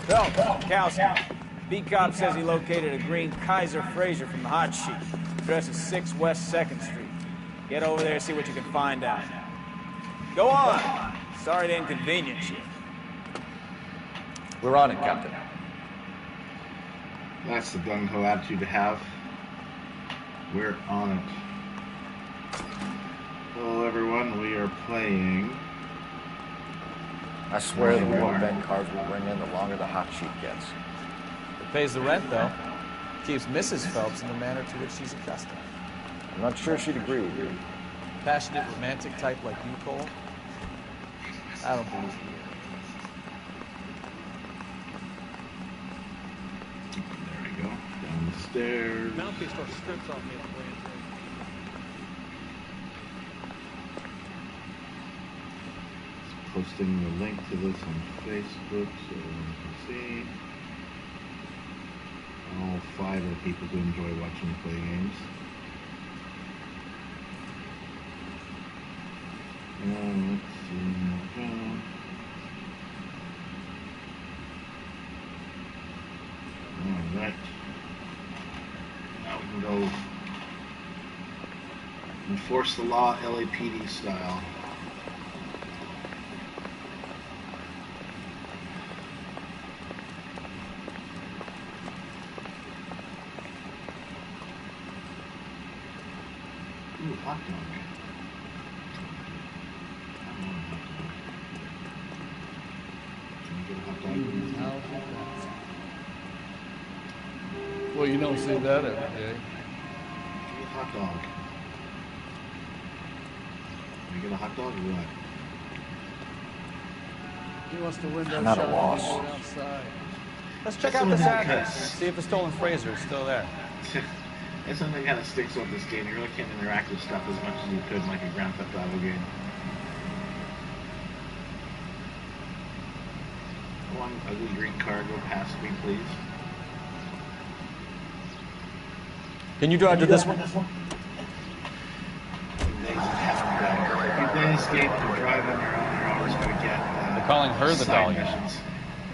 Phelps, Kowski. B-Cop says he located a green Kaiser Frazer from the hot sheet. Address is 6 West 2nd Street. Get over there and see what you can find out. Go on. Sorry to inconvenience you. We're on it, Captain. That's the gung-ho attitude to have. We're on it. Hello, everyone. We are playing... I swear the more Ben cars will bring in, the longer the hot sheet gets. It pays the rent, though. Keeps Mrs. Phelps in the manner to which she's accustomed. I'm not sure she'd agree with you. Passionate, romantic type like you, Cole? I don't believe you. There we go. Down the stairs. Mouthpiece or strips off me at the way. Posting the link to this on Facebook so everyone can see. All 5 are people who enjoy watching me play games. Let's see. Alright. Now we can go enforce the law LAPD style. Ooh, hot dog. Can you get a hot dog? Well, you don't see that every day. Give me a hot dog. Can you get a hot dog or what? He wants the window I'm at a shut loss. outside. Let's check out this address and see if the stolen Frazer is still there. That's something that kind of sticks with this game. You really can't interact with stuff as much as you could in like a Grand Theft Auto game. One ugly green car go past me, please. Can you drive to this one? Days if you escape to drive on your own, you're always going to get. They're calling her the side Dahlia. missions.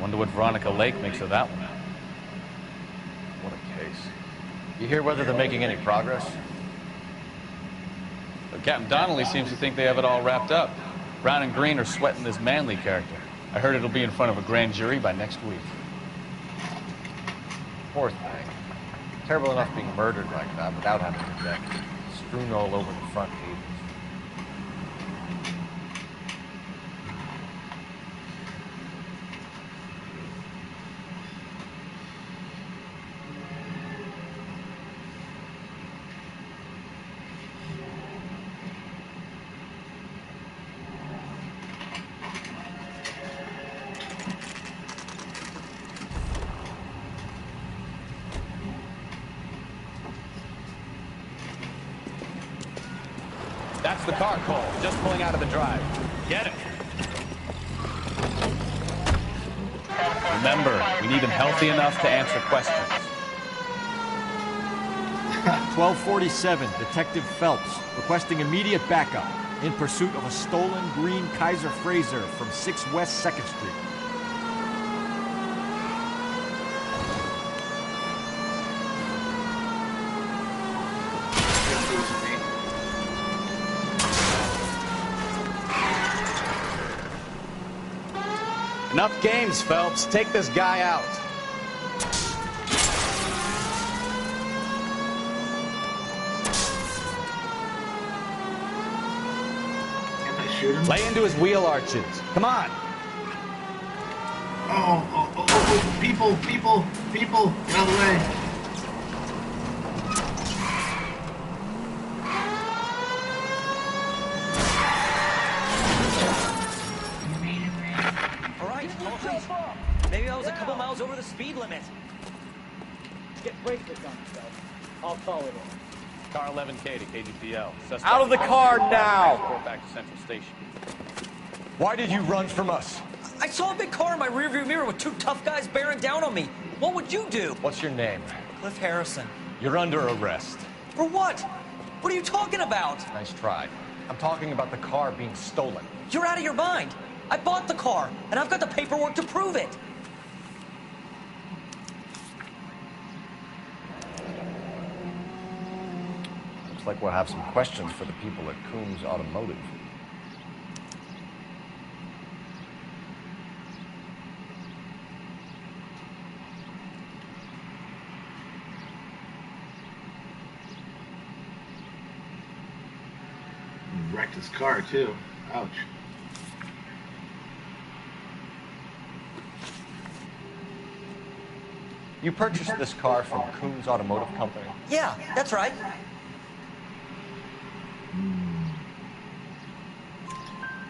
Wonder what Veronica Lake makes of that one. What a case. You hear whether they're making any progress? But Captain Donnelly seems to think they have it all wrapped up. Brown and Green are sweating this Manley character. I heard it'll be in front of a grand jury by next week. Poor thing. Terrible enough being murdered like that without having a deck. Strewn all over the front pages. That's the car, Cole. Just pulling out of the drive. Get it. Remember, we need him healthy enough to answer questions. 1247, Detective Phelps, requesting immediate backup in pursuit of a stolen green Kaiser Frazer from 6 West 2nd Street. Enough games, Phelps. Take this guy out. Can't I shoot him? Lay into his wheel arches. Come on. Oh, people, get out of the way. Maybe I was a couple miles over the speed limit. Get bracelets on yourself. I'll call it in. Car 11K to KGPL. Suspect Out of the car now! Transport back to Central Station. Why did you run from us? I saw a big car in my rearview mirror with 2 tough guys bearing down on me. What would you do? What's your name? Cliff Harrison. You're under arrest. For what? What are you talking about? Nice try. I'm talking about the car being stolen. You're out of your mind. I bought the car, and I've got the paperwork to prove it. Looks like we'll have some questions for the people at Coombs Automotive. He wrecked his car, too. Ouch. You purchased this car from Coombs Automotive Company? Yeah, that's right.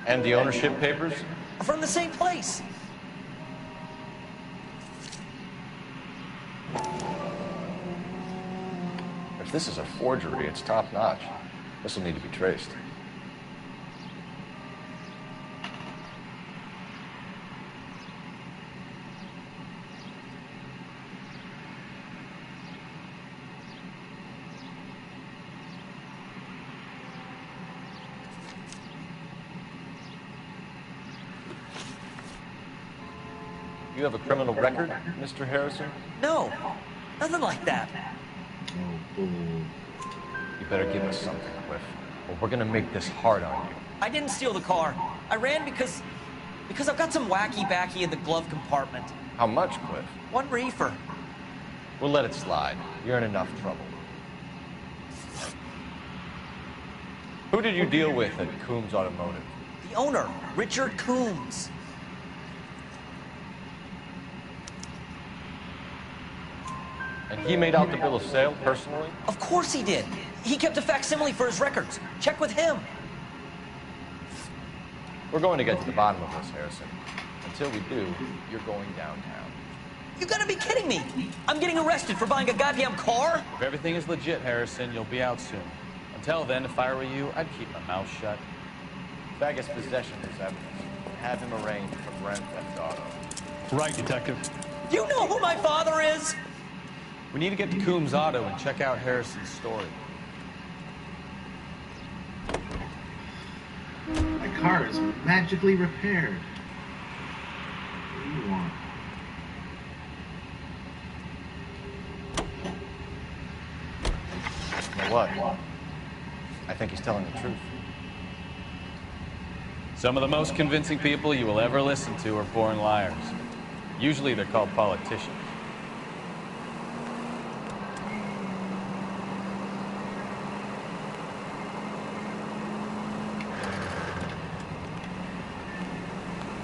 And the ownership papers? From the same place. If this is a forgery, it's top-notch. This will need to be traced. You have a criminal record, Mr. Harrison? No, nothing like that. Oh, bull. You better give us something, Cliff, or we're gonna make this hard on you. I didn't steal the car. I ran because I've got some wacky-backy in the glove compartment. How much, Cliff? 1 reefer. We'll let it slide. You're in enough trouble. Who did you deal with at Coombs Automotive? The owner, Richard Coombs. And he made out the bill of sale personally? Of course he did. He kept a facsimile for his records. Check with him. We're going to get to the bottom of this, Harrison. Until we do, you're going downtown. You gotta be kidding me. I'm getting arrested for buying a goddamn car? If everything is legit, Harrison, you'll be out soon. Until then, if I were you, I'd keep my mouth shut. Vegas possession is evidence. Have him arraigned for grand theft auto. Right, Detective. You know who my father is? We need to get to Coombs Auto and check out Harrison's story. My car is magically repaired. What do you want? You know what? I think he's telling the truth. Some of the most convincing people you will ever listen to are born liars. Usually they're called politicians.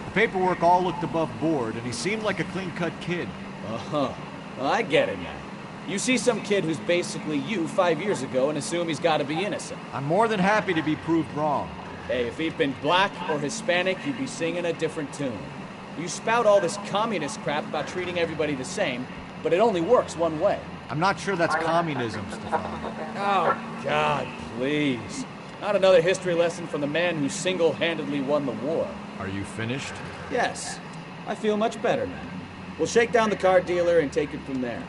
The paperwork all looked above board, and he seemed like a clean-cut kid. Uh-huh. Well, I get it now. You see some kid who's basically you 5 years ago and assume he's got to be innocent. I'm more than happy to be proved wrong. Hey, if he'd been black or Hispanic, you'd be singing a different tune. You spout all this communist crap about treating everybody the same, but it only works one way. I'm not sure that's communism, Stefan. Oh, God, please. Not another history lesson from the man who single-handedly won the war. Are you finished? Yes, I feel much better now. We'll shake down the car dealer and take it from there.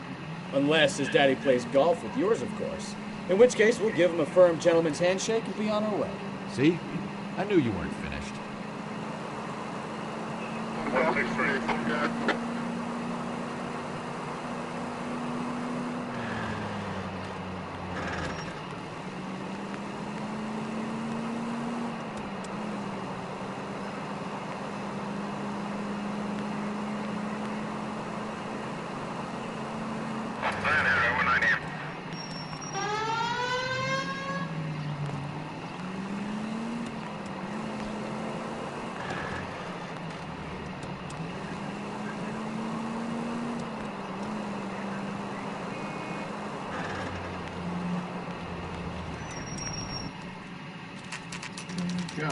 Unless his daddy plays golf with yours, of course. In which case, we'll give him a firm gentleman's handshake and be on our way. See? I knew you weren't finished. Go.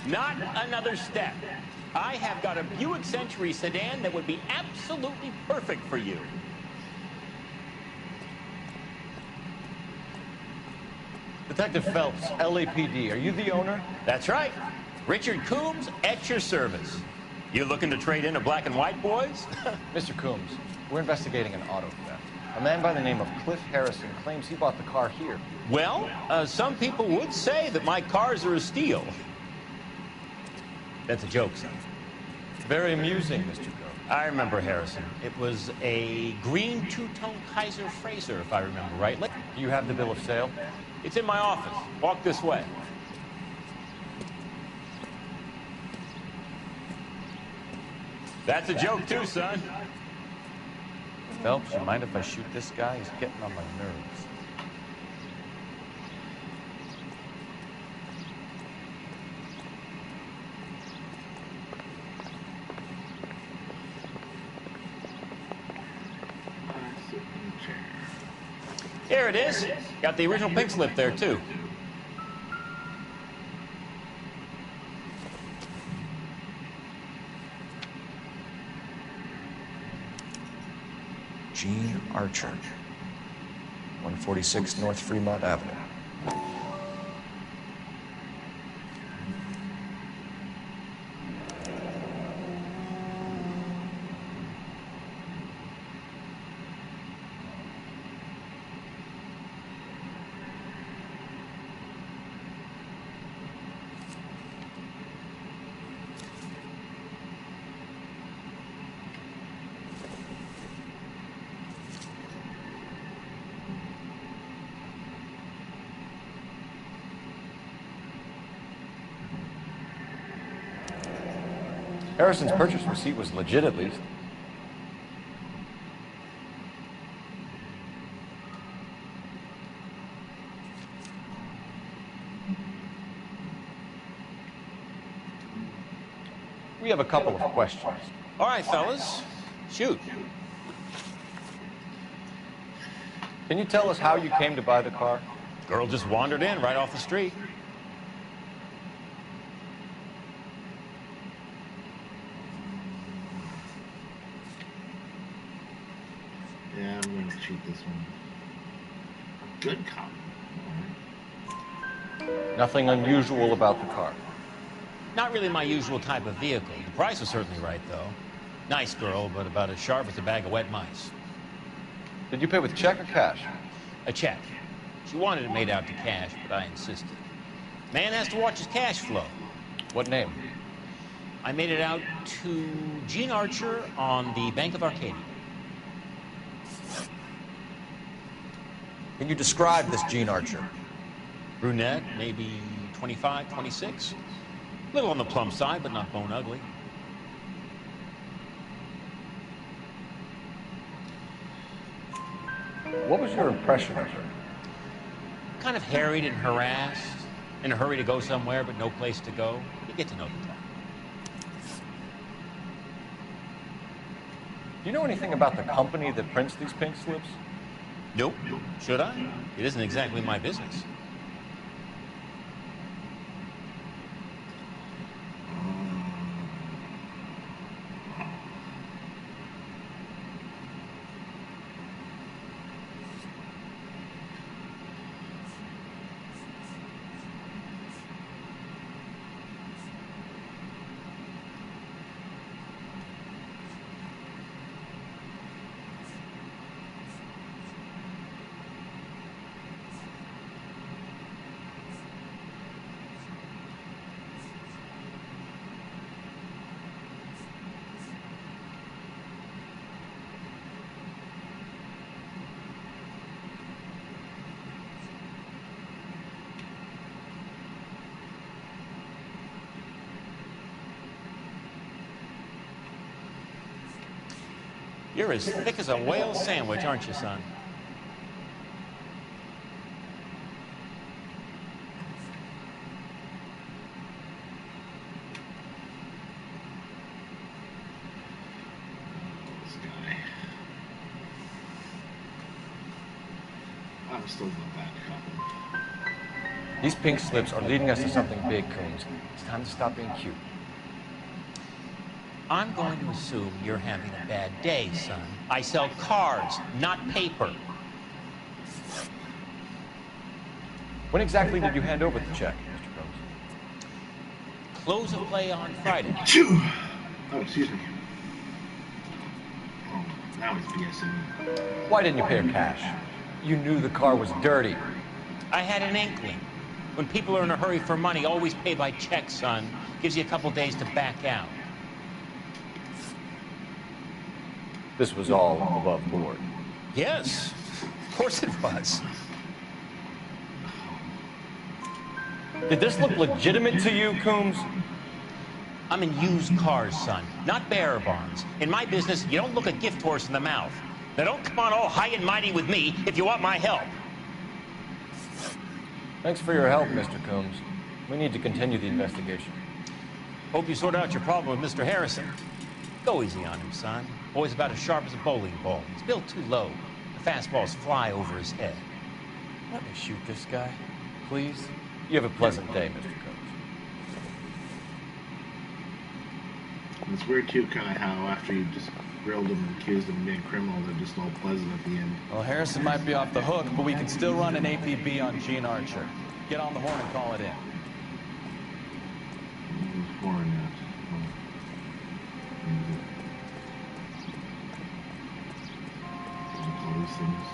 Not another step. I have got a Buick Century sedan that would be absolutely perfect for you. Detective Phelps, LAPD, are you the owner? That's right. Richard Coombs at your service. You looking to trade in a black and white, boys? Mr. Coombs, we're investigating an auto theft. A man by the name of Cliff Harrison claims he bought the car here. Well, some people would say that my cars are a steal. That's a joke, son. Very amusing, Mr. Gomes. I remember Harrison. It was a green two-tone Kaiser Frazer, if I remember rightly. Do you have the bill of sale? It's in my office. Walk this way. That's a joke, too, son. Phelps, you mind if I shoot this guy? He's getting on my nerves. Sit in the chair. Here it is. Got the original pink slip there, too. Gene Archer, 146 North Fremont Avenue. Harrison's purchase receipt was legit, at least. We have a couple of questions. All right, fellas. Shoot. Can you tell us how you came to buy the car? Girl just wandered in right off the street. Yeah, I'm gonna cheat this one. Good cop. Nothing unusual about the car. Not really my usual type of vehicle. The price was certainly right, though. Nice girl, but about as sharp as a bag of wet mice. Did you pay with check or cash? A check. She wanted it made out to cash, but I insisted. Man has to watch his cash flow. What name? I made it out to Gene Archer on the Bank of Arcadia. Can you describe this Gene Archer? Brunette, maybe 25, 26. Little on the plump side, but not bone ugly. What was your impression of her? Kind of harried and harassed. In a hurry to go somewhere, but no place to go. You get to know the type. Do you know anything about the company that prints these pink slips? Nope. Should I? It isn't exactly my business. You're as thick as a whale sandwich, aren't you, son? This guy. I'm still not that cop. These pink slips are leading us to something big, Coons. It's time to stop being cute. I'm going to assume you're having a bad day, son. I sell cars, not paper. When exactly did you hand over the check, Mr. Coons? Close of play on Friday. Achoo! Oh, excuse me. Oh, now he's BSing. Why didn't you pay her cash? You knew the car was dirty. I had an inkling. When people are in a hurry for money, always pay by check, son. Gives you a couple days to back out. This was all above board. Yes, of course it was. Did this look legitimate to you, Coombs? I'm in used cars, son, not bearer bonds. In my business, you don't look a gift horse in the mouth. Now don't come on all high and mighty with me if you want my help. Thanks for your help, Mr. Coombs. We need to continue the investigation. Hope you sort out your problem with Mr. Harrison. Go easy on him, son. Boy's about as sharp as a bowling ball. He's built too low. The fastballs fly over his head. Let me shoot this guy, please. You have a pleasant day, Mr. Coombs. It's weird too, kind of how after you just grilled them and accused them of being criminal, they're just all pleasant at the end. Well, Harrison might be off the hook, but we can still run an APB on Gene Archer. Get on the horn and call it in. Horn out. All these things.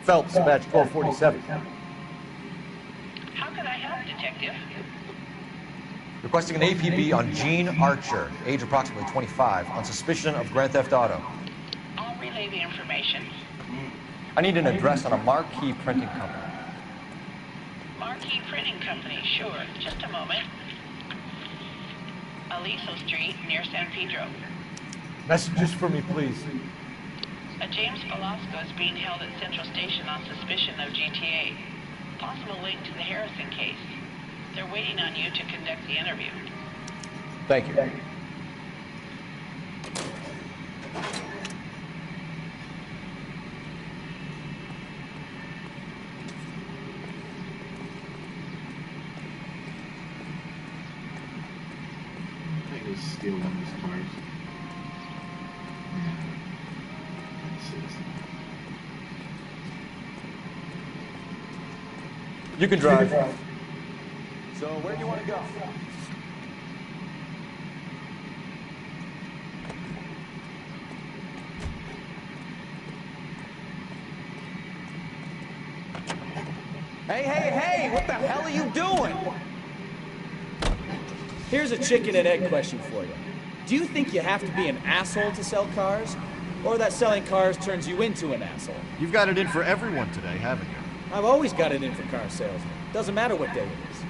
Phelps, badge 1247. How can I help, Detective? Requesting an APB on Gene Archer, age approximately 25, on suspicion of Grand Theft Auto. I'll relay the information. I need an address on a Marquee Printing Company. Marquee Printing Company, sure. Just a moment. Aliso Street, near San Pedro. Messages for me, please. A James Velasco is being held at Central Station on suspicion of GTA. Possible link to the Harrison case. They're waiting on you to conduct the interview. Thank you. I think it's steal one of these cars. Yeah. You can drive. So where do you want to go? Hey, hey, hey! What the hell are you doing? Here's a chicken and egg question for you. Do you think you have to be an asshole to sell cars? Or that selling cars turns you into an asshole? You've got it in for everyone today, haven't you? I've always got it in for car salesmen. Doesn't matter what day it is.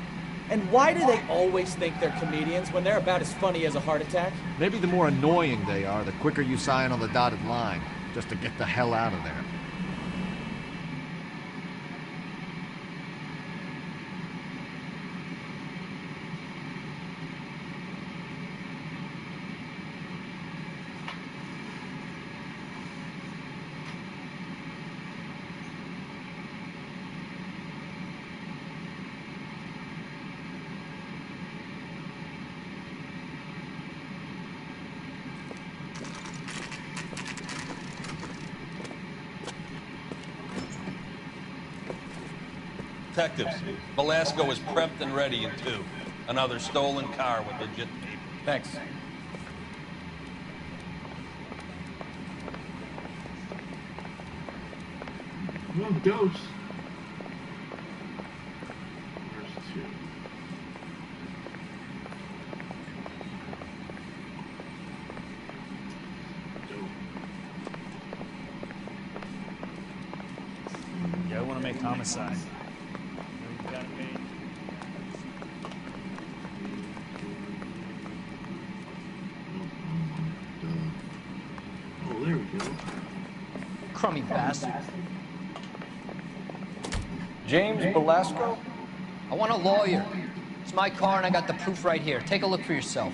And why do they always think they're comedians when they're about as funny as a heart attack? Maybe the more annoying they are, the quicker you sign on the dotted line, just to get the hell out of there. Detectives, Velasco is prepped and ready in 2. Another stolen car with legit paper. Thanks. Well, dose. Where's 2? Yeah, I want to make homicide. Oh, there we go. Crummy bastard. James Velasco? I want a lawyer. It's my car and I got the proof right here. Take a look for yourself.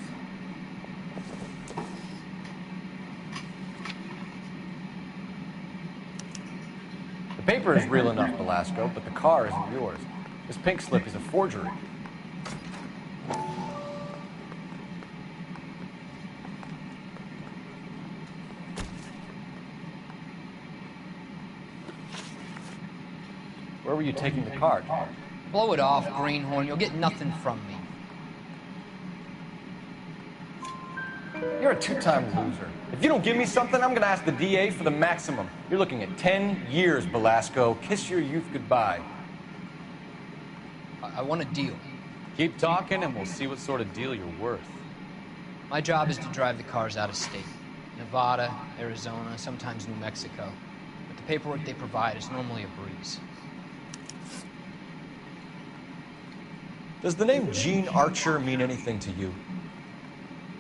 The paper is real enough, Velasco, but the car isn't yours. This pink slip is a forgery. Where were you taking the car, Tom? Blow it off, greenhorn. You'll get nothing from me. You're a two-time loser. If you don't give me something, I'm gonna ask the DA for the maximum. You're looking at 10 years, Belasco. Kiss your youth goodbye. I want a deal. Keep talking and we'll see what sort of deal you're worth. My job is to drive the cars out of state. Nevada, Arizona, sometimes New Mexico. But the paperwork they provide is normally a breeze. Does the name Jean Archer mean anything to you?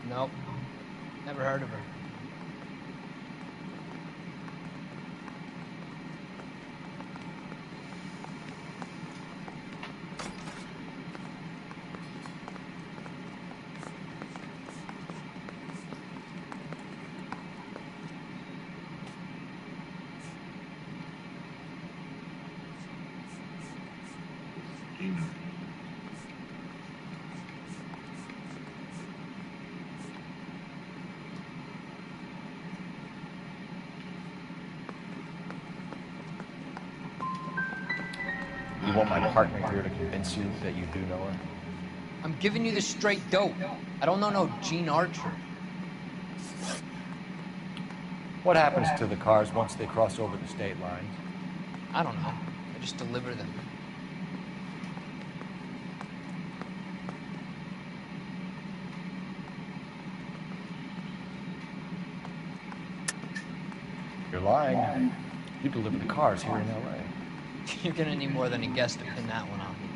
Nope. Never heard of her. You want my partner here to convince you that you do know her? I'm giving you the straight dope. I don't know no Jean Archer. What happens to the cars once they cross over the state lines? I don't know. I just deliver them. You're lying. You deliver the cars here in L.A. You're gonna need more than a guess to pin that one on me.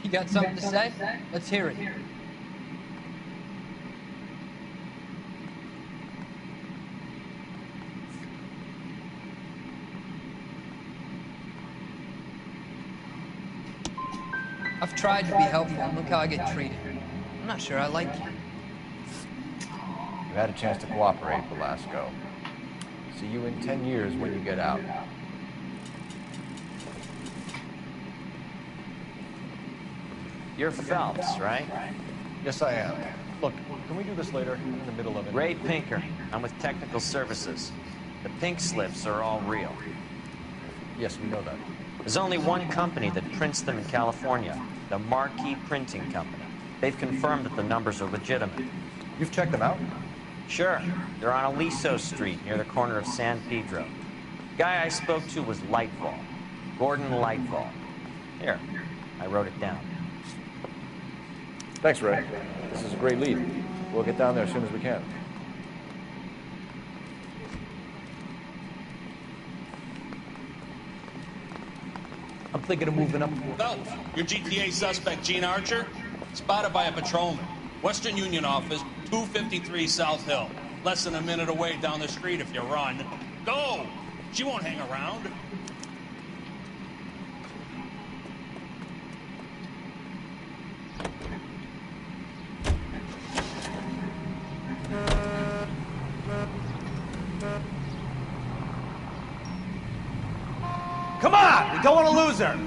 You got something to say? Let's hear it. I've tried to be helpful, and look how I get treated. I'm not sure I like you. You had a chance to cooperate, Velasco. See you in 10 years when you get out. You're Phelps, right? Yes, I am. Look, can we do this later? I'm in the middle of it. Ray Pinker. I'm with Technical Services. The pink slips are all real. Yes, we know that. There's only one company that prints them in California, the Marquee Printing Company. They've confirmed that the numbers are legitimate. You've checked them out? Sure. They're on Aliso Street, near the corner of San Pedro. The guy I spoke to was Lightfall. Gordon Lightfall. Here, I wrote it down. Thanks, Ray. This is a great lead. We'll get down there as soon as we can. I'm thinking of moving up. Phelps, your GTA suspect, Jean Archer, spotted by a patrolman. Western Union office, 253 South Hill. Less than a minute away down the street if you run. Go! She won't hang around. Come on! We don't want to lose her!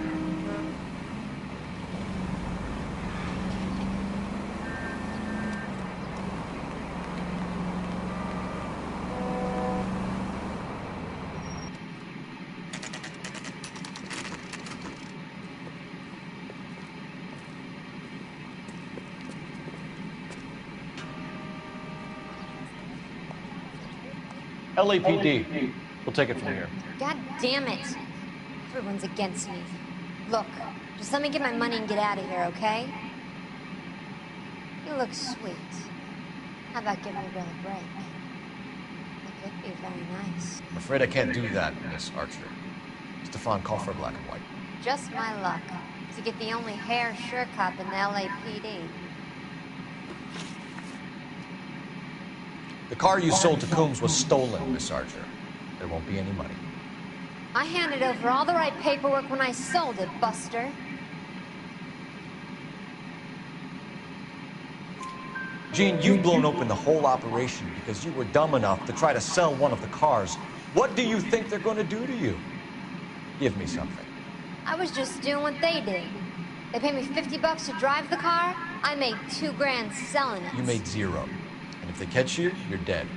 LAPD. We'll take it from here. God damn it. Everyone's against me. Look, just let me get my money and get out of here, okay? You look sweet. How about giving me a brother a break? That could be very nice. I'm afraid I can't do that, Miss Archer. Stefan, call for black and white. Just my luck to get the only hair sure cop in the LAPD. The car you sold to Coombs was stolen, Miss Archer. There won't be any money. I handed over all the right paperwork when I sold it, Buster. Gene, you've blown open the whole operation because you were dumb enough to try to sell one of the cars. What do you think they're going to do to you? Give me something. I was just doing what they did. They paid me $50 to drive the car. I made $2 grand selling it. You made zero. And if they catch you, you're dead.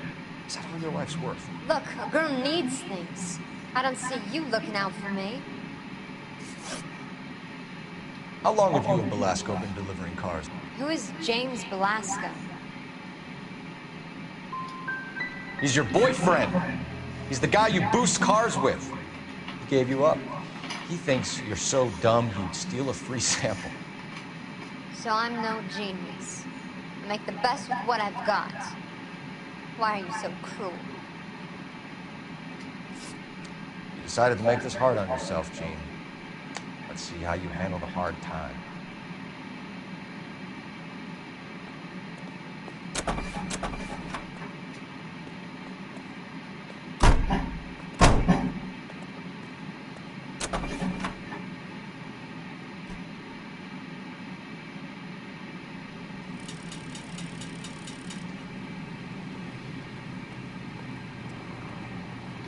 Is that all your life's worth? Look, a girl needs things. I don't see you looking out for me. How long have you and Belasco been delivering cars? Who is James Belasco? He's your boyfriend. He's the guy you boost cars with. He gave you up. He thinks you're so dumb you'd steal a free sample. So I'm no genius. I make the best with what I've got. Why are you so cruel? You decided to make this hard on yourself, Gene. Let's see how you handle the hard time.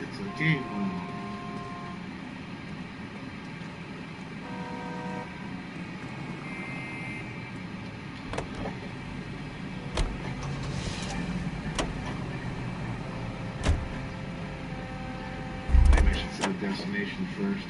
It's a game. Maybe I should set a destination first.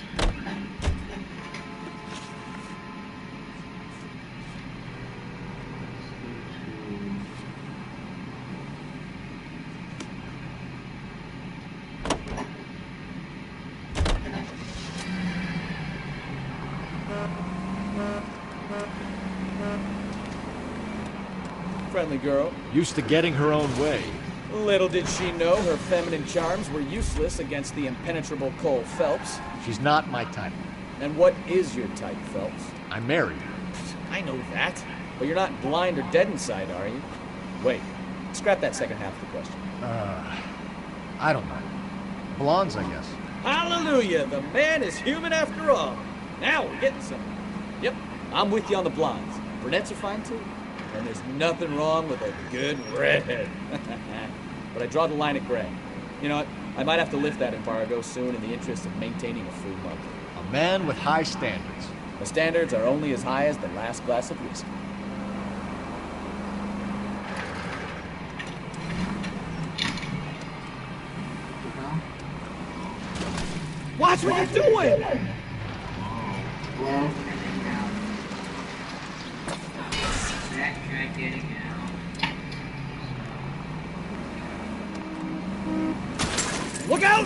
Friendly girl. Used to getting her own way. Little did she know her feminine charms were useless against the impenetrable Cole Phelps. She's not my type. And what is your type, Phelps? I'm married. I know that. But you're not blind or dead inside, are you? Wait. Scrap that second half of the question. I don't know. Blondes, I guess. Hallelujah! The man is human after all. Now we're getting somewhere. Yep, I'm with you on the blondes. Brunettes are fine too. And there's nothing wrong with a good redhead. But I draw the line at gray. You know what? I might have to lift that embargo soon in the interest of maintaining a free market. A man with high standards. The standards are only as high as the last glass of whiskey. Watch what you're doing! Well, Look out!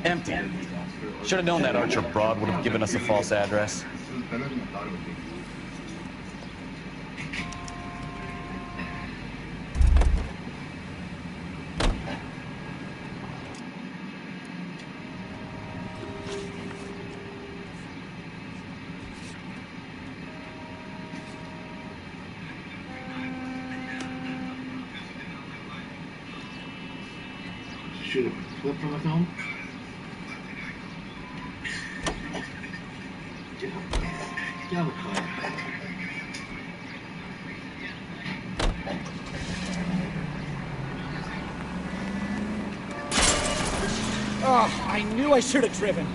Empty. Should have known that Archer broad would have given us a false address. shoot a clip from the film. Get out of the car. Oh, I knew I should have driven.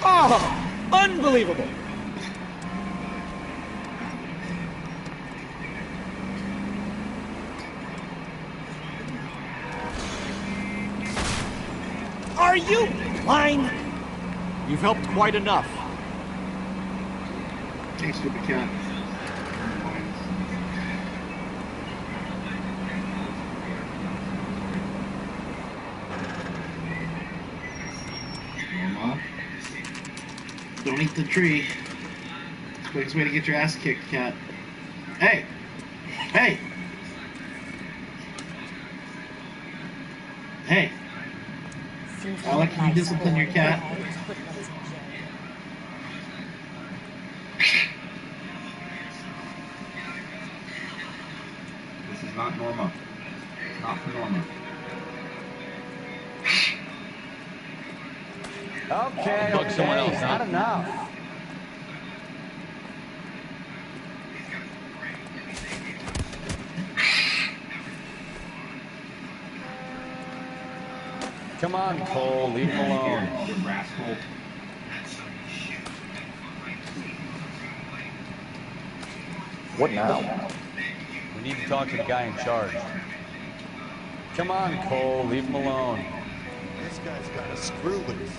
Oh, unbelievable. Are you blind? You've helped quite enough. Hey, stupid cat. Don't eat the tree. It's the quickest way to get your ass kicked, cat. Hey! Hey! Hey! I like you discipline your cat. This is not Norma. Not for Norma. Okay, Book someone else, huh? not enough. Come on, Cole, leave him alone. You rascal. What now? We need to talk to the guy in charge. Come on, Cole, leave him alone. This guy's got a screw loose.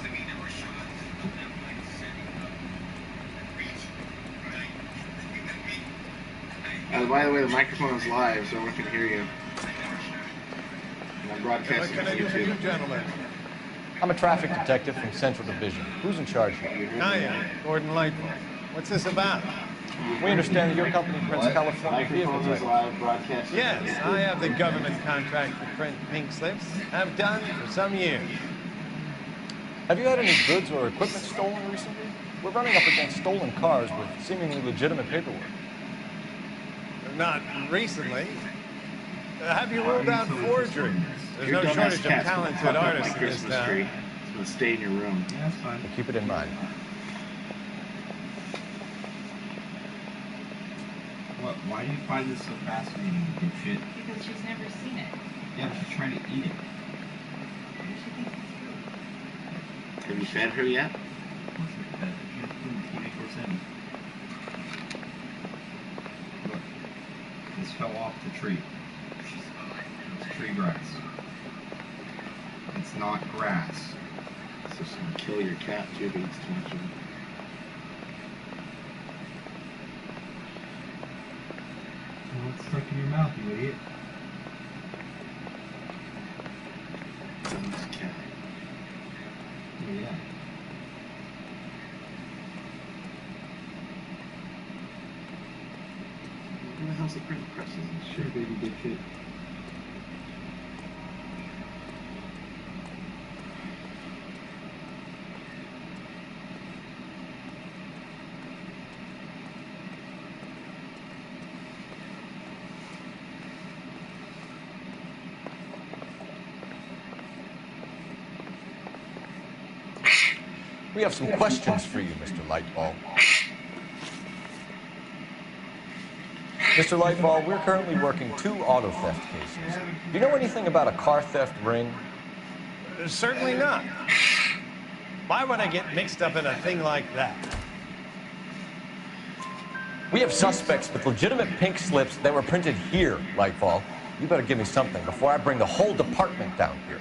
By the way, the microphone is live, so everyone can hear you. And I'm broadcasting What can on I do for you, YouTube. gentlemen? I'm a traffic detective from Central Division. Who's in charge here? Hiya, Gordon Lightfoot. What's this about? We understand that your company prints California vehicle Microphone is titles. live, broadcasting. Yes, I have the government contract to print pink slips. Have done for some years. Have you had any goods or equipment stolen recently? We're running up against stolen cars with seemingly legitimate paperwork. Not recently. Have you ruled out forgery? There's Your no dumbass shortage of cat's gonna talented fuck up artists my in this Christmas tree. town. It's gonna stay in your room. Yeah, that's fine. We'll keep it in mind. What? Why do you find this so fascinating, dipshit? Because she's never seen it. Yeah, but she's trying to eat it. Have you fed her yet? 24/7. Look, this fell off the tree. It's tree grass. It's not grass. It's just gonna kill your cat too if it eats too much of it. Well, it's stuck in your mouth, you idiot. Dumbass cat. Yeah. Who the hell's the printing presses and Sure, shit? baby dipshit. We have some questions for you, Mr. Lightball. Mr. Lightball, we're currently working 2 auto theft cases. Do you know anything about a car theft ring? Certainly not. Why would I get mixed up in a thing like that? We have suspects with legitimate pink slips that were printed here, Lightball. You better give me something before I bring the whole department down here.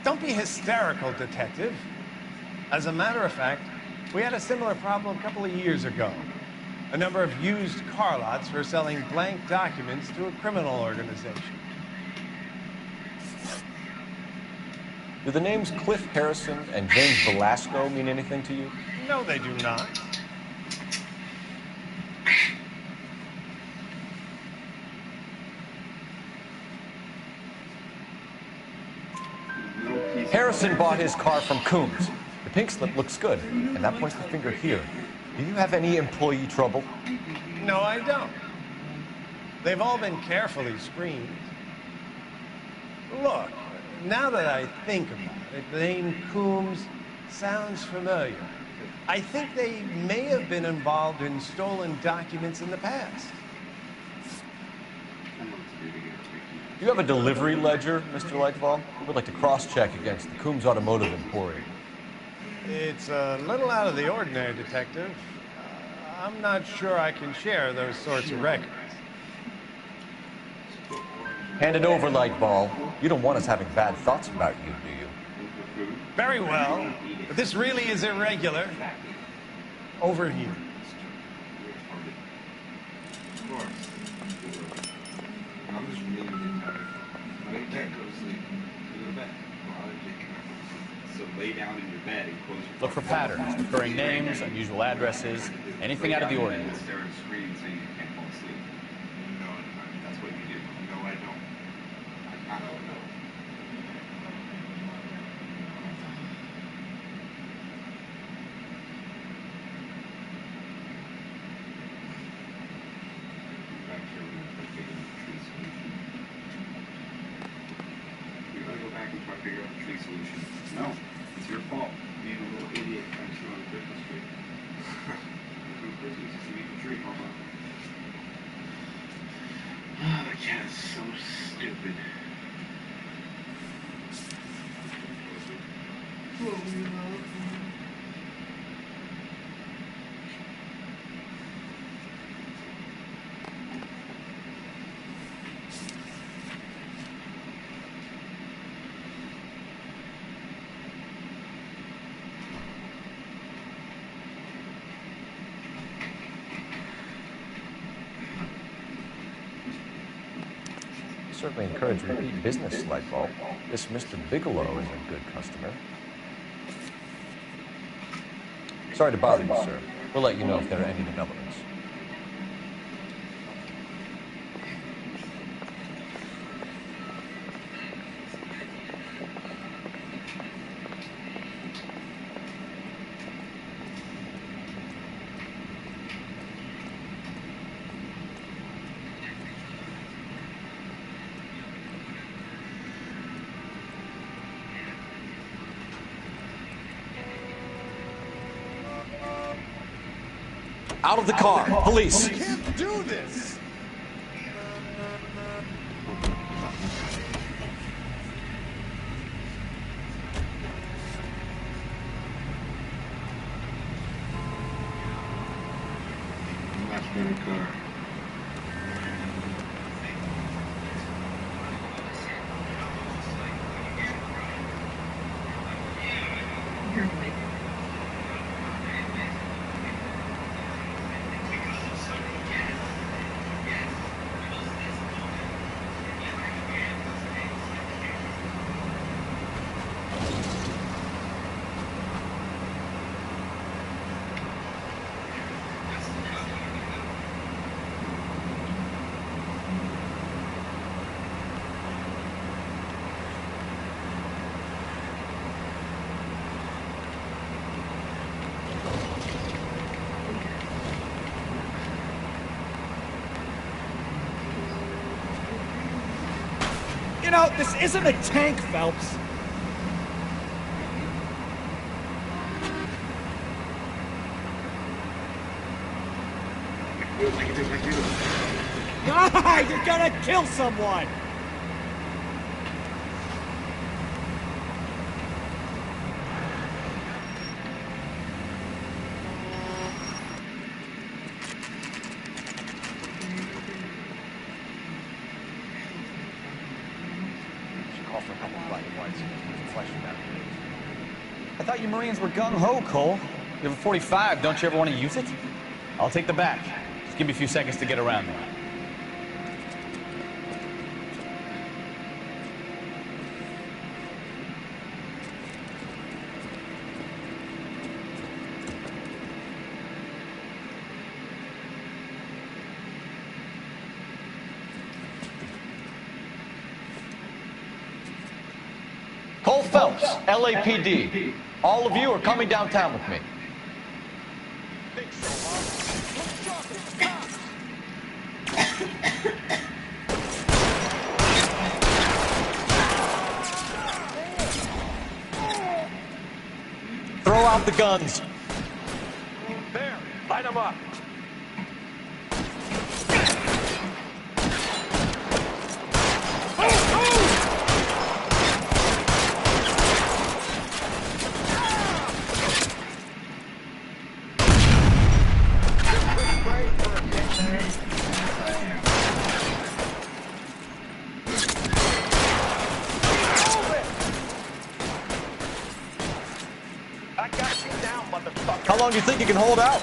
Don't be hysterical, detective. As a matter of fact, we had a similar problem a couple of years ago. A number of used car lots for selling blank documents to a criminal organization. Do the names Cliff Harrison and James Velasco mean anything to you? No, they do not. Harrison bought his car from Coombs. The pink slip looks good, and that points the finger here. Do you have any employee trouble? No, I don't. They've all been carefully screened. Look, now that I think about it, the name Coombs sounds familiar. I think they may have been involved in stolen documents in the past. Do you have a delivery ledger, Mr. Lightfall? We would like to cross-check against the Coombs Automotive Emporium. It's a little out of the ordinary, Detective. I'm not sure I can share those sorts of records. Hand it over, Lightball. You don't want us having bad thoughts about you, do you? Very well. But this really is irregular. Over here. Of course. I'm just really in my can't go to sleep. Go to bed. So to lay down in your bed and close your Look for patterns, recurring names, unusual addresses, anything out of the ordinary. And stare at a screen saying you can't fall asleep. No, that's what you do. No, I don't. I don't know. Back here, we're going to figure out the tree solution. We gotta go back and try to figure out the tree solution. No, it's your fault. Being a little idiot comes through on Christmas tree. There's no Christmas, just to meet the tree. Hold on. Ah, the cat is so stupid. Certainly encourage repeat business, Lightbulb. This Mr. Bigelow is a good customer. Sorry to bother you, sir. We'll let you know if there are any developments. Out of the car! Police! You can't do this! Much better car. You know, this isn't a tank, Phelps. God, you're gonna kill someone! I thought you Marines were gung-ho, Cole. You have a 45, don't you ever want to use it? I'll take the back. Just give me a few seconds to get around there. Cole Phelps, LAPD. All of you are coming downtown with me. Throw out the guns. There, light them up. How long do you think you can hold out?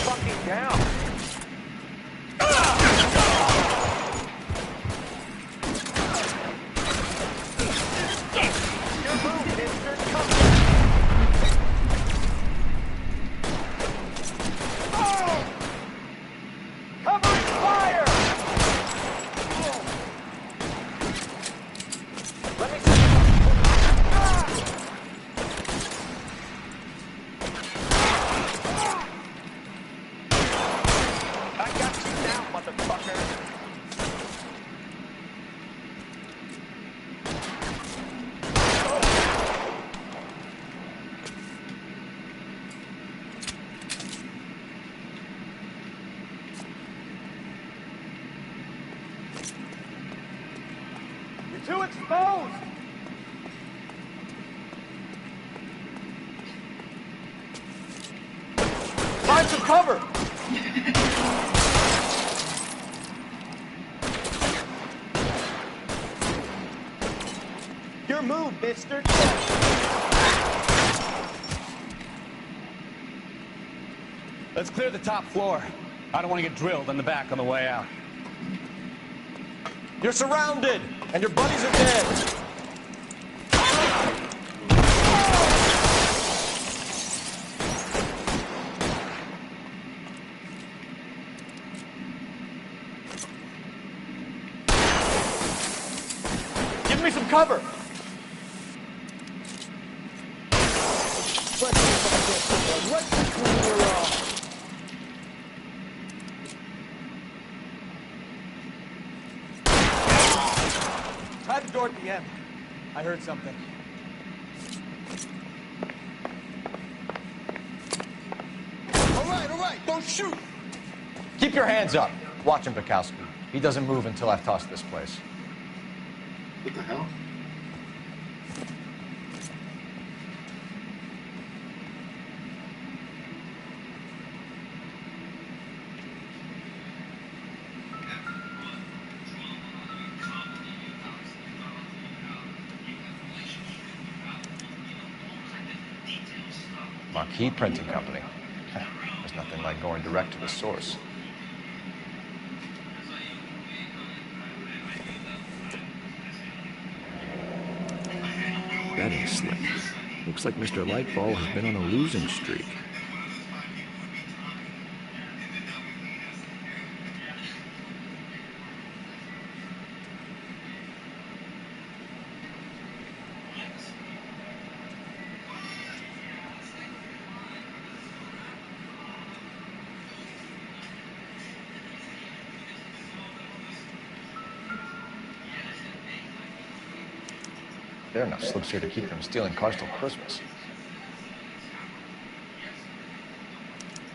Fucking down. motherfucker. You're too exposed! Find some cover! Your move, mister. Let's clear the top floor. I don't want to get drilled in the back on the way out. You're surrounded, and your buddies are dead. Give me some cover! Try the door at the end. I heard something. All right, don't shoot! Keep your hands up. Watch him, Bukowski. He doesn't move until I've tossed this place. What the hell? Marquee Printing Company. There's nothing like going direct to the source. Betting slip. Looks like Mr. Lightfall has been on a losing streak. There are enough slips here to keep them stealing cars till Christmas.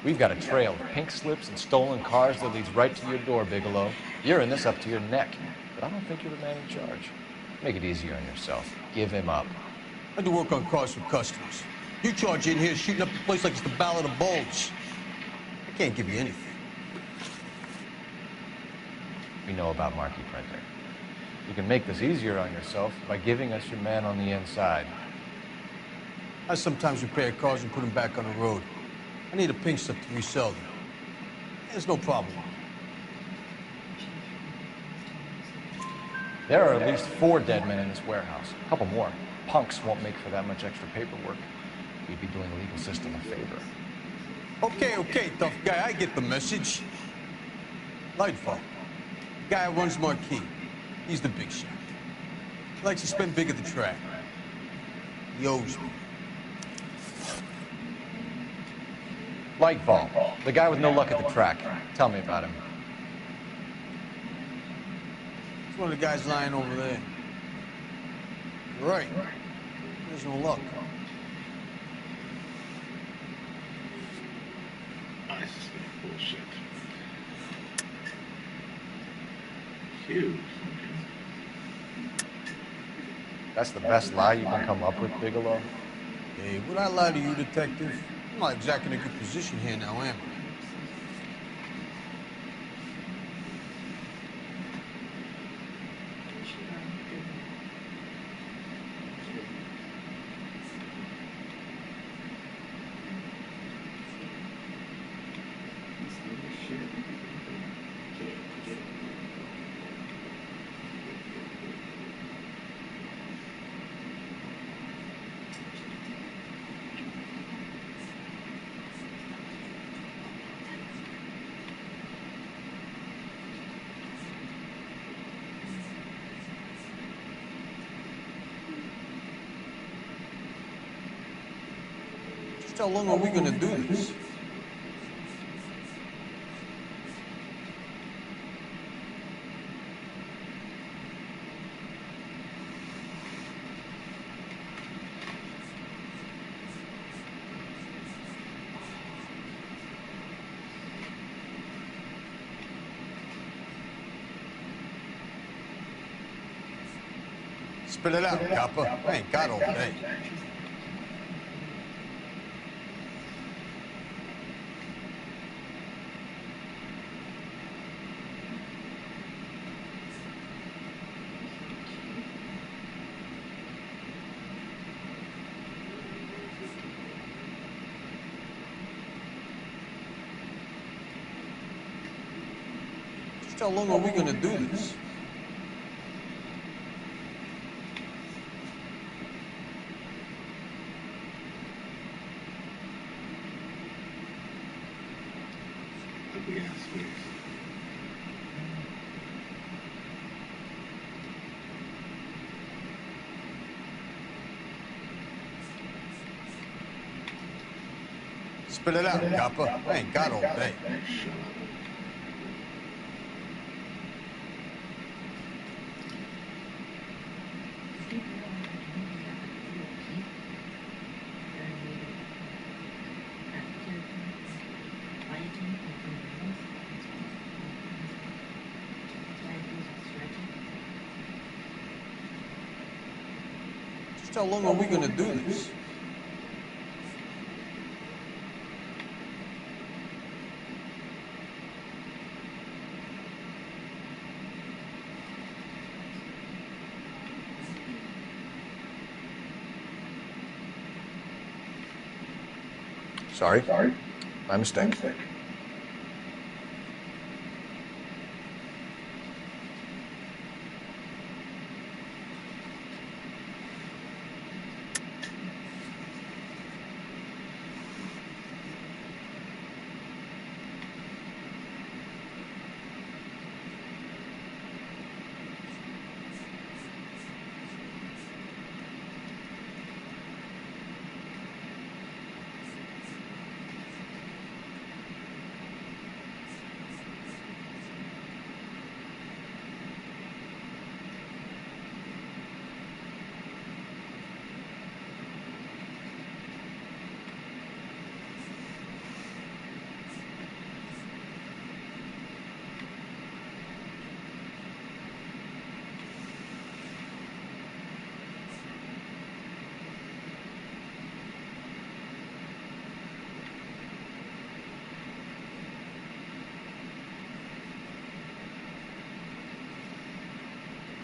We've got a trail of pink slips and stolen cars that leads right to your door, Bigelow. You're in this up to your neck, but I don't think you're the man in charge. Make it easier on yourself. Give him up. I do work on cars for customers. You charge in here shooting up the place like it's the Ballad of Bulge. I can't give you anything. We know about marquee printing. You can make this easier on yourself by giving us your man on the inside. I sometimes repair cars and put them back on the road. I need a pink slip to resell them. There's no problem. There are at least 4 dead men in this warehouse. A couple more. Punks won't make for that much extra paperwork. We'd be doing the legal system a favor. Okay, tough guy, I get the message. Lightfall. Guy who runs Marquee. He's the big shot. He likes to spend big at the track. He owes me. Lightfall, the guy with no luck at the track. Tell me about him. It's one of the guys lying over there. You're right. There's no luck. This is bullshit. Huge. That's the best lie you can come up with, Bigelow? Hey, would I lie to you, detective? I'm not exactly in a good position here now, am I? Just how long are we gonna do this? Spit it out, copper. I ain't got all day. Just how long are we gonna do this? Ugly ass face. Spit it out, copper. I ain't got all day. Shut up. Just how long are we gonna do this? Sorry. My mistake.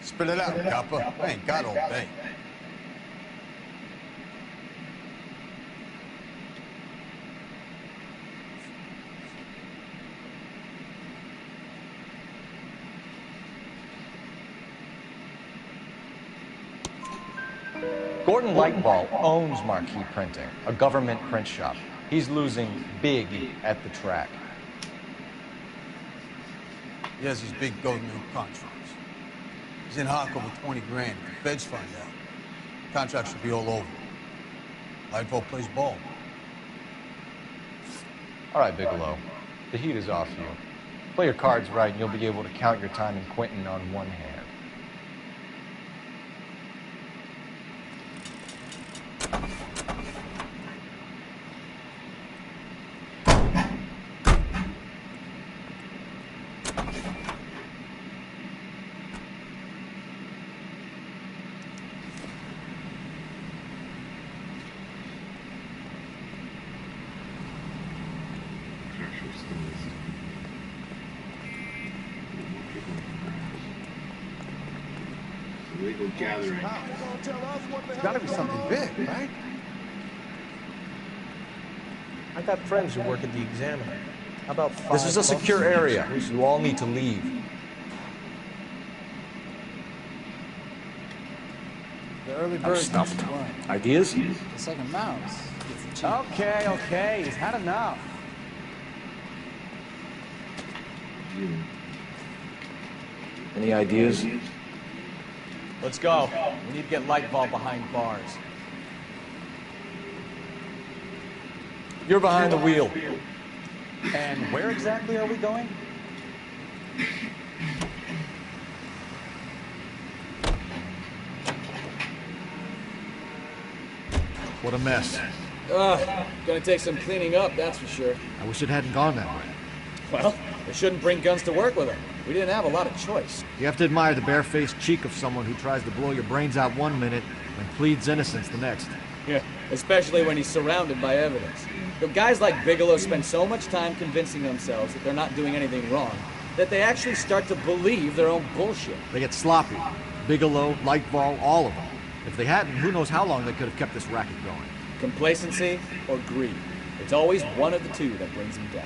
Spit it out, copper. I ain't got all day. Gordon Lightball owns Marquee Printing, a government print shop. He's losing big at the track. He has these big government contracts. He's in hock over 20 grand. If the feds find out, contract should be all over. Lightfall plays ball. All right, Bigelow. The heat is off you. Play your cards right and you'll be able to count your time in Quentin on one hand. Illegal gathering. It's gotta be something big, right? I got friends who work at the Examiner. How about This is a 5 secure bucks? area. You all need to leave. The early I'm bird stumped. gets the worm. Ideas? It's like a mouse. It's a cheap. Okay, he's had enough. Any ideas? Let's go. We need to get Lightball behind bars. You're behind the wheel. And where exactly are we going? What a mess. Gonna take some cleaning up, that's for sure. I wish it hadn't gone that way. Well, They shouldn't bring guns to work with them. We didn't have a lot of choice. You have to admire the barefaced cheek of someone who tries to blow your brains out one minute and pleads innocence the next. Yeah, especially when he's surrounded by evidence. The guys like Bigelow spend so much time convincing themselves that they're not doing anything wrong that they actually start to believe their own bullshit. They get sloppy. Bigelow, Lightball, all of them. If they hadn't, who knows how long they could have kept this racket going. Complacency or greed. It's always one of the two that brings them down.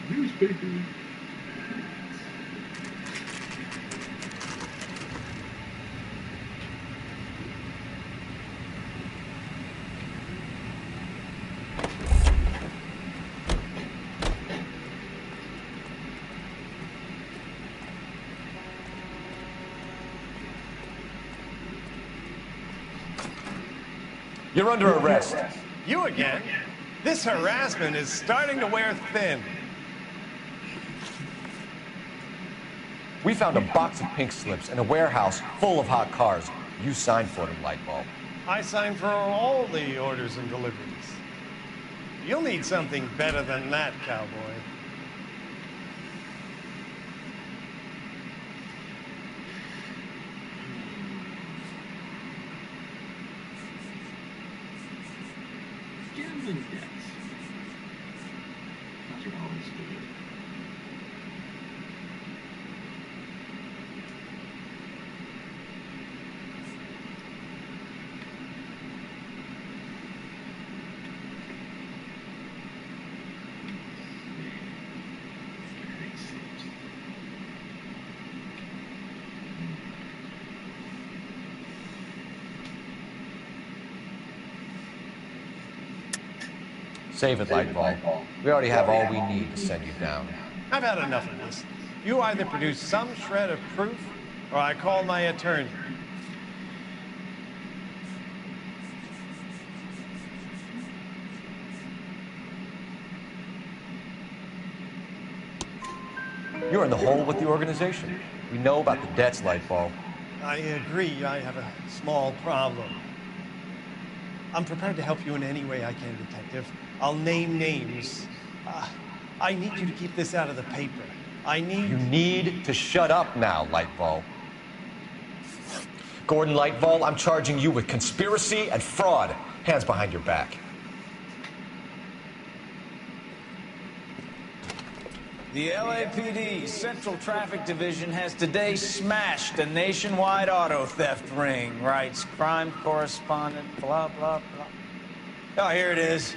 Newspaper. You're under arrest. You again? This harassment is starting to wear thin. We found a box of pink slips in a warehouse full of hot cars. You signed for them, Lightball. I signed for all the orders and deliveries. You'll need something better than that, cowboy. Gambling debts. That's what I always do. Save it, Lightball. We already have all we need to send you down. I've had enough of this. You either produce some shred of proof, or I call my attorney. You're in the hole with the organization. We know about the debts, Lightball. I agree, I have a small problem. I'm prepared to help you in any way I can, Detective. I'll name names. I need you to keep this out of the paper. You need to shut up now, Lightball. Gordon Lightball, I'm charging you with conspiracy and fraud. Hands behind your back. The LAPD Central Traffic Division has today smashed a nationwide auto theft ring, writes crime correspondent, blah, blah, blah. Oh, here it is.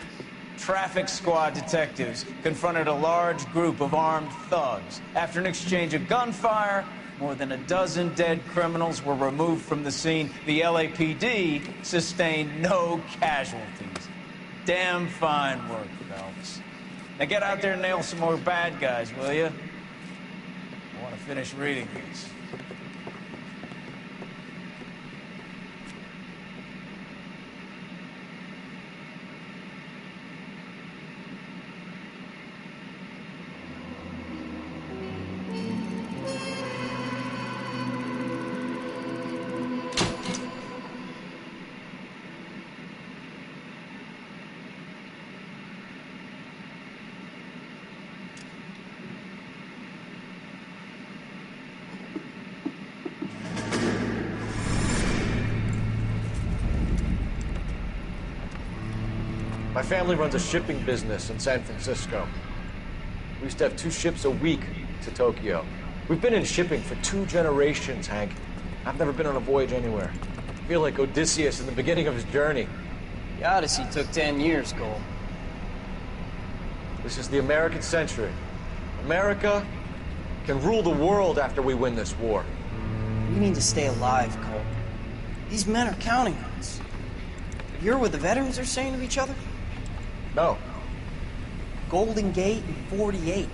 Traffic squad detectives confronted a large group of armed thugs. After an exchange of gunfire, more than a dozen dead criminals were removed from the scene. The LAPD sustained no casualties. Damn fine work, Phelps. Now get out there and nail some more bad guys, will you? I want to finish reading these. My family runs a shipping business in San Francisco. We used to have 2 ships a week to Tokyo. We've been in shipping for 2 generations, Hank. I've never been on a voyage anywhere. I feel like Odysseus in the beginning of his journey. The Odyssey took 10 years, Cole. This is the American century. America can rule the world after we win this war. We need to stay alive, Cole. These men are counting on us. You hear what the veterans are saying to each other? No. Golden Gate in 48.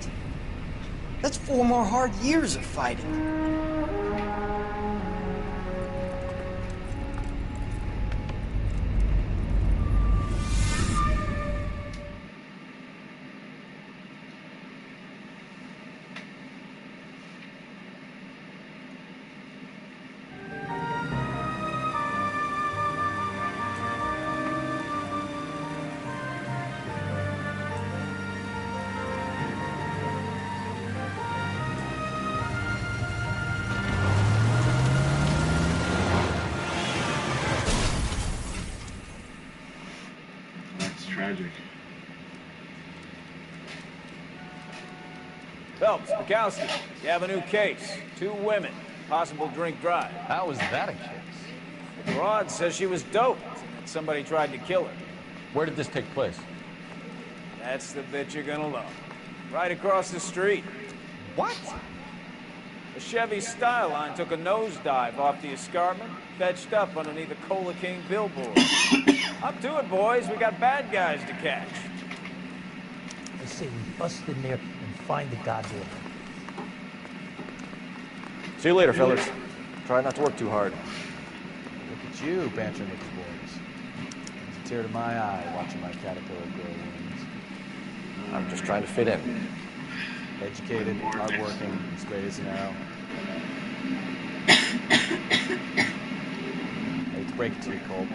That's 4 more hard years of fighting. Phelps, Bukowski, you have a new case. 2 women, possible drink drive. How is that a case? The broad says she was doped and that somebody tried to kill her. Where did this take place? That's the bit you're gonna love. Right across the street. What? A Chevy Skyline took a nosedive off the escarpment, fetched up underneath a Cola King billboard. Up to it, boys. We got bad guys to catch. I say we bust in there and find the goddamn. See you later, fellas. Try not to work too hard. Look at you, bantering with the boys. It's a tear to my eye watching my caterpillar grow wings. I'm just trying to fit in. Educated, hardworking, straight as an arrow. I hate to break it to you, Cole.